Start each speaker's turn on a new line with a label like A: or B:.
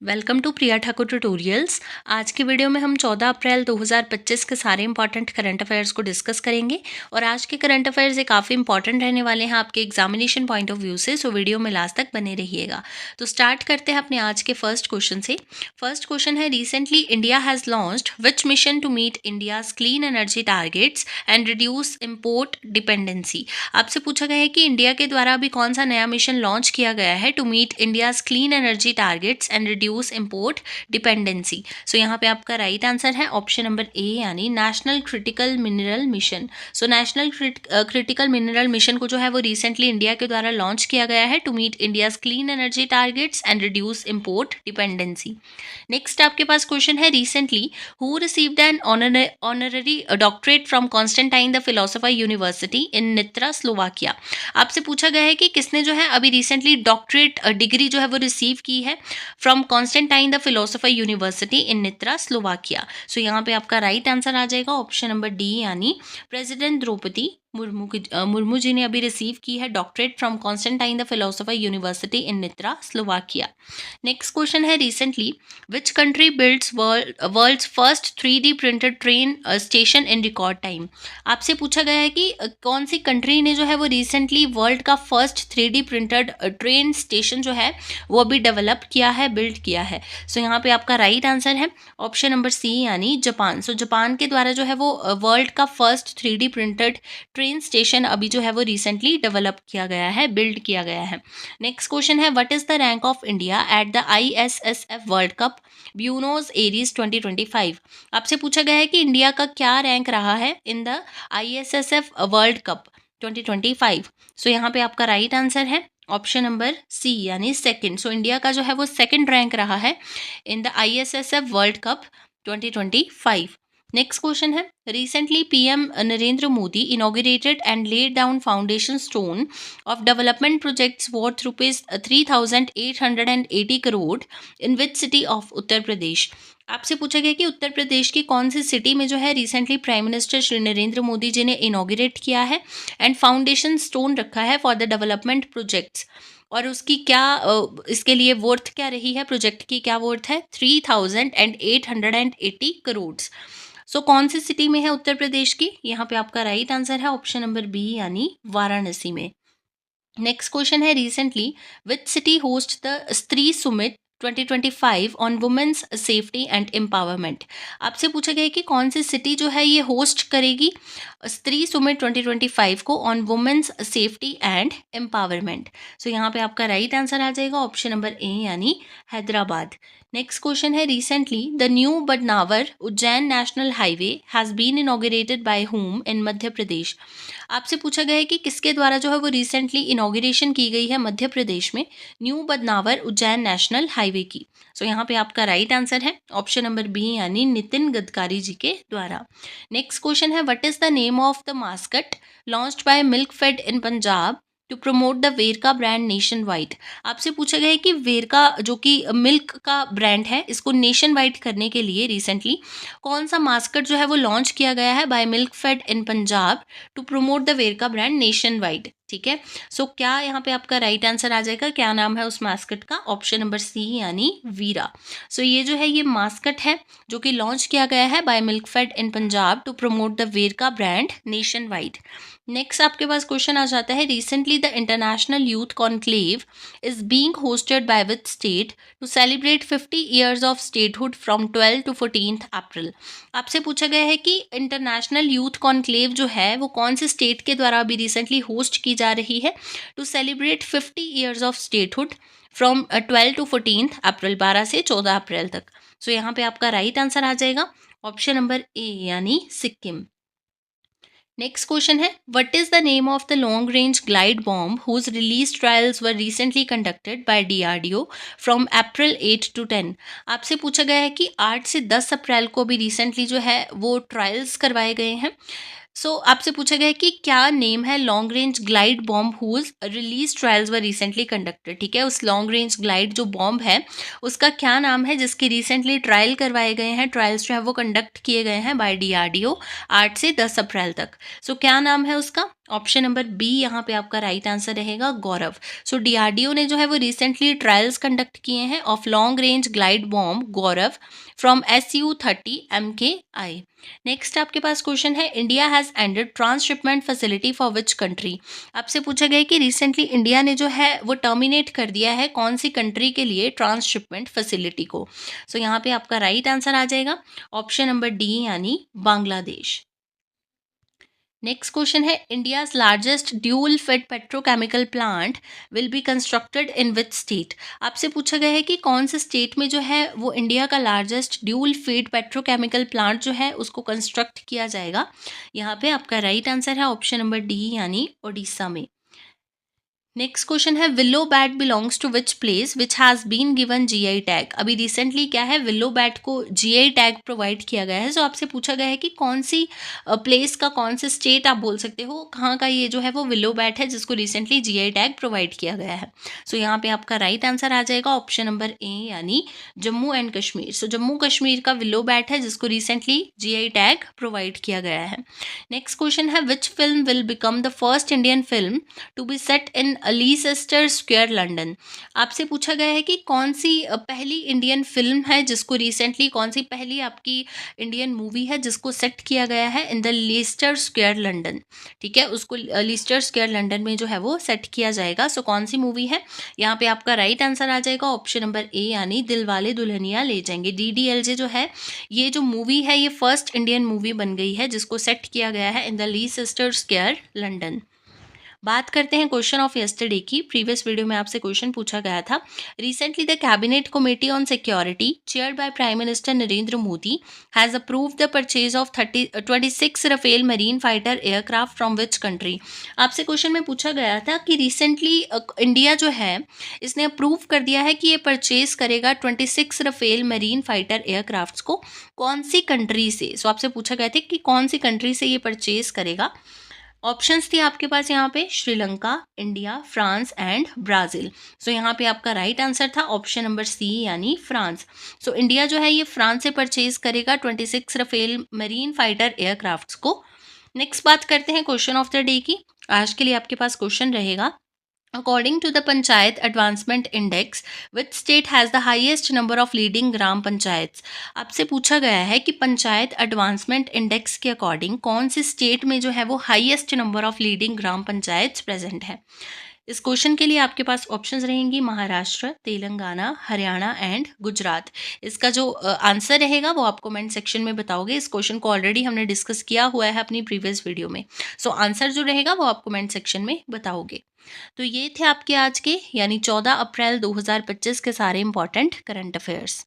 A: Welcome to Priya Thakur tutorials. आज की video में हम 14 अप्रैल 2025 के सारे इंपॉर्टेंट करंट अफेयर्स को डिस्कस करेंगे और आज के करंट अफेयर्स ये काफ़ी इंपॉर्टेंट रहने वाले हैं आपके एग्जामिनेशन पॉइंट ऑफ व्यू से, सो वीडियो में लास्ट तक बने रहिएगा। तो स्टार्ट करते हैं अपने आज के फर्स्ट क्वेश्चन से। फर्स्ट क्वेश्चन है, recently India has launched which mission to meet India's clean energy targets and reduce import dependency. आपसे पूछा गया है कि इंडिया के द्वारा अभी कौन सा नया मिशन लॉन्च किया गया है to meet India's clean energy targets and reduce import dependency. So यहाँ पे आपका राइट आंसर है ऑप्शन नंबर ए, यानी national critical mineral mission. So national critical mineral mission को जो है वो रिसेंटली इंडिया के द्वारा लॉन्च किया गया है to meet India's clean energy targets and reduce import dependency. Next आपके पास क्वेश्चन है, recently who received an honorary doctorate from Constantine the philosopher university in Nitra, Slovakia. आपसे पूछा गया है कि किसने जो है अभी रिसेंटली डॉक्टरेट डिग्री जो है वो रिसीव की है from Constantine the philosopher university in Nitra, Slovakia. So यहाँ पे आपका राइट आंसर आ जाएगा ऑप्शन नंबर डी, यानी प्रेसिडेंट द्रौपदी मुर्मू जी ने अभी रिसीव की है doctorate from Constantine the philosopher university in Nitra, Slovakia. Next question है, recently which country builds world's first 3D printed train station in record time. आपसे पूछा गया है कि कौन सी कंट्री ने जो है वो रिसेंटली वर्ल्ड का first 3D printed train station जो है वो अभी डेवलप किया है, बिल्ड किया है। सो यहाँ पे आपका राइट आंसर है ऑप्शन नंबर सी, यानी जापान। सो जापान के द्वारा जो है वो वर्ल्ड का first 3D printed train station अभी जो है वो रिसेंटली डेवलप किया गया है, बिल्ड किया गया है। नेक्स्ट क्वेश्चन है, what is the rank of India at the ISSF world cup Buenos Aries 2025। आपसे पूछा गया है कि इंडिया का क्या रैंक रहा है in the ISSF world cup 2025। सो यहाँ पे आपका राइट आंसर है ऑप्शन नंबर सी, यानी सेकंड। सो इंडिया का जो है वो सेकंड रैंक रहा है in the ISSF world cup 2025। Next question है, recently PM Narendra Modi inaugurated and laid down foundation stone of development projects worth ₹3,880 crore in which city of Uttar Pradesh. आपसे पूछा गया कि उत्तर प्रदेश की कौन सी सिटी में जो है recently prime minister Shri Narendra Modi ji ने इनॉग्रेट किया है एंड फाउंडेशन स्टोन रखा है फॉर द डेवलपमेंट प्रोजेक्ट्स, और उसकी क्या इसके लिए वर्थ क्या रही है, प्रोजेक्ट की क्या वर्थ है, 3,880 करोड़। सो कौन सी सिटी में है उत्तर प्रदेश की, यहाँ पे आपका राइट आंसर है ऑप्शन नंबर बी, यानी वाराणसी में। नेक्स्ट क्वेश्चन है, recently which city host the Stree summit 2025 on women's safety and empowerment. आपसे पूछा गया है कि कौन सी सिटी जो है ये होस्ट करेगी स्त्री सुमित 2025 को on women's safety and empowerment. So यहाँ पे आपका राइट आंसर आ जाएगा ऑप्शन नंबर ए, यानी हैदराबाद। नेक्स्ट क्वेश्चन है, recently the new Badnawar Ujjain national highway has been inaugurated by home in Madhya Pradesh. आपसे पूछा गया है कि किसके द्वारा जो है वो रिसेंटली इनॉग्रेशन की गई है मध्य प्रदेश में new Badnawar Ujjain national highway की। सो यहाँ पे आपका राइट आंसर है ऑप्शन नंबर बी, यानी नितिन गडकरी जी के द्वारा। नेक्स्ट क्वेश्चन है, what is the name of the mascot launched by Milkfed in Punjab to promote the Verka brand nationwide. आपसे पूछा गया है कि वेरका जो कि मिल्क का ब्रांड है, इसको नेशन वाइड करने के लिए रिसेंटली कौन सा मास्कट जो है वो लॉन्च किया गया है by Milkfed in Punjab to promote the Verka brand nationwide. ठीक है, सो क्या यहाँ पे आपका राइट आंसर आ जाएगा, क्या नाम है उस मास्कट का, ऑप्शन नंबर सी, यानी वीरा। सो ये जो है ये मास्कट है जो कि लॉन्च किया गया है by Milkfed in Punjab to promote the Verka brand nationwide. Next आपके पास क्वेश्चन आ जाता है, recently the international youth conclave is being hosted by which state to celebrate 50 years of statehood from 12 to 14 April. आपसे पूछा गया है कि इंटरनेशनल यूथ कॉन्क्लेव जो है वो कौन से स्टेट के द्वारा अभी रिसेंटली होस्ट की जा रही है to celebrate 50 years of statehood from 12 to 14 April, 12 से 14 अप्रैल तक। सो यहाँ पे आपका राइट आंसर आ जाएगा ऑप्शन नंबर ए, यानी सिक्किम। नेक्स्ट क्वेश्चन है, what is the name of the long range glide bomb whose release trials were recently conducted by DRDO from April 8 to 10। आपसे पूछा गया है कि 8 से 10 अप्रैल को भी रिसेंटली जो है वो ट्रायल्स करवाए गए हैं। सो आपसे पूछा गया है कि क्या नेम है long range glide bomb whose release trials were recently conducted. ठीक है, उस लॉन्ग रेंज ग्लाइड जो बॉम्ब है उसका क्या नाम है जिसके रिसेंटली ट्रायल करवाए गए हैं, ट्रायल्स जो है वो कंडक्ट किए गए हैं बाय DRDO 8 से 10 अप्रैल तक। सो क्या नाम है उसका, ऑप्शन नंबर बी यहाँ पे आपका राइट आंसर रहेगा गौरव। सो डीआरडीओ ने जो है वो रिसेंटली ट्रायल्स कंडक्ट किए हैं of long range glide bomb Gaurav from SU-30 MKI। Next आपके पास क्वेश्चन है, India has ended transshipment facility for which country. आपसे पूछा गया है कि रिसेंटली इंडिया ने जो है वो टर्मिनेट कर दिया है कौन सी कंट्री के लिए ट्रांसशिपमेंट फैसिलिटी को। सो यहाँ पे आपका राइट आंसर आ जाएगा ऑप्शन नंबर डी यानी बांग्लादेश। नेक्स्ट क्वेश्चन है, India's largest dual fit petrochemical plant will be constructed in which state. आपसे पूछा गया है कि कौन से स्टेट में जो है वो इंडिया का largest dual feed petrochemical plant जो है उसको कंस्ट्रक्ट किया जाएगा। यहाँ पे आपका राइट आंसर है ऑप्शन नंबर डी यानी ओडिशा में। नेक्स्ट क्वेश्चन है, willow bat belongs to which place which has been given GI tag. अभी रिसेंटली क्या है, विलो बैट को जीआई टैग प्रोवाइड किया गया है। सो आपसे पूछा गया है कि कौन सी प्लेस का, कौन से स्टेट आप बोल सकते हो कहाँ का ये जो है वो विलो बैट है जिसको रिसेंटली जीआई टैग प्रोवाइड किया गया है। सो यहाँ पे आपका राइट आंसर आ जाएगा ऑप्शन नंबर ए यानी जम्मू एंड कश्मीर। सो जम्मू कश्मीर का विलो बैट है जिसको रिसेंटली जीआई टैग प्रोवाइड किया गया है। नेक्स्ट क्वेश्चन है, which film will become the first Indian film to be set in Leicester Square London. आपसे पूछा गया है कि कौन सी पहली इंडियन फिल्म है जिसको रिसेंटली, कौन सी पहली आपकी इंडियन मूवी है जिसको सेट किया गया है in the Leicester square London. ठीक है, उसको लीस्टर स्क्वायर लंदन में जो है वो सेट किया जाएगा। सो कौन सी मूवी है, यहाँ पे आपका राइट आंसर आ जाएगा ऑप्शन नंबर ए यानी दिलवाले दुल्हनिया ले जाएंगे। DDLJ जो है ये जो मूवी है ये फर्स्ट इंडियन मूवी बन गई है जिसको सेट किया गया है in the Leicester Square London. बात करते हैं क्वेश्चन ऑफ यस्टरडे की। प्रीवियस वीडियो में आपसे क्वेश्चन पूछा गया था, recently the cabinet committee on security chaired by prime minister Narendra Modi has approved the purchase of 26 Rafale marine fighter aircraft from which country. आपसे क्वेश्चन में पूछा गया था कि रिसेंटली इंडिया जो है इसने अप्रूव कर दिया है कि ये परचेज करेगा 26 राफेल मरीन फाइटर एयरक्राफ्ट्स को कौन सी कंट्री से। सो आपसे पूछा गया था कि कौन सी कंट्री से ये परचेज करेगा। ऑप्शंस थी आपके पास यहाँ पे Sri Lanka, India, France and Brazil. So यहाँ पे आपका राइट आंसर था ऑप्शन नंबर सी यानी फ्रांस। सो इंडिया जो है ये फ्रांस से परचेज करेगा 26 राफेल मरीन फाइटर एयरक्राफ्ट्स को। नेक्स्ट बात करते हैं क्वेश्चन ऑफ द डे की। आज के लिए आपके पास क्वेश्चन रहेगा, According to the Panchayat Advancement Index, which state has the highest number of leading ग्राम पंचायत। आपसे पूछा गया है कि पंचायत एडवांसमेंट इंडेक्स के अकॉर्डिंग कौन सी स्टेट में जो है वो highest number of leading gram panchayat present है। इस क्वेश्चन के लिए आपके पास ऑप्शंस रहेंगी महाराष्ट्र, तेलंगाना, हरियाणा एंड गुजरात। इसका जो आंसर रहेगा वो आप कमेंट सेक्शन में बताओगे। इस क्वेश्चन को ऑलरेडी हमने डिस्कस किया हुआ है अपनी प्रीवियस वीडियो में। सो आंसर जो रहेगा वो आप कमेंट सेक्शन में बताओगे। तो ये थे आपके आज के यानी 14 अप्रैल 2025 के सारे इंपॉर्टेंट करंट अफेयर्स।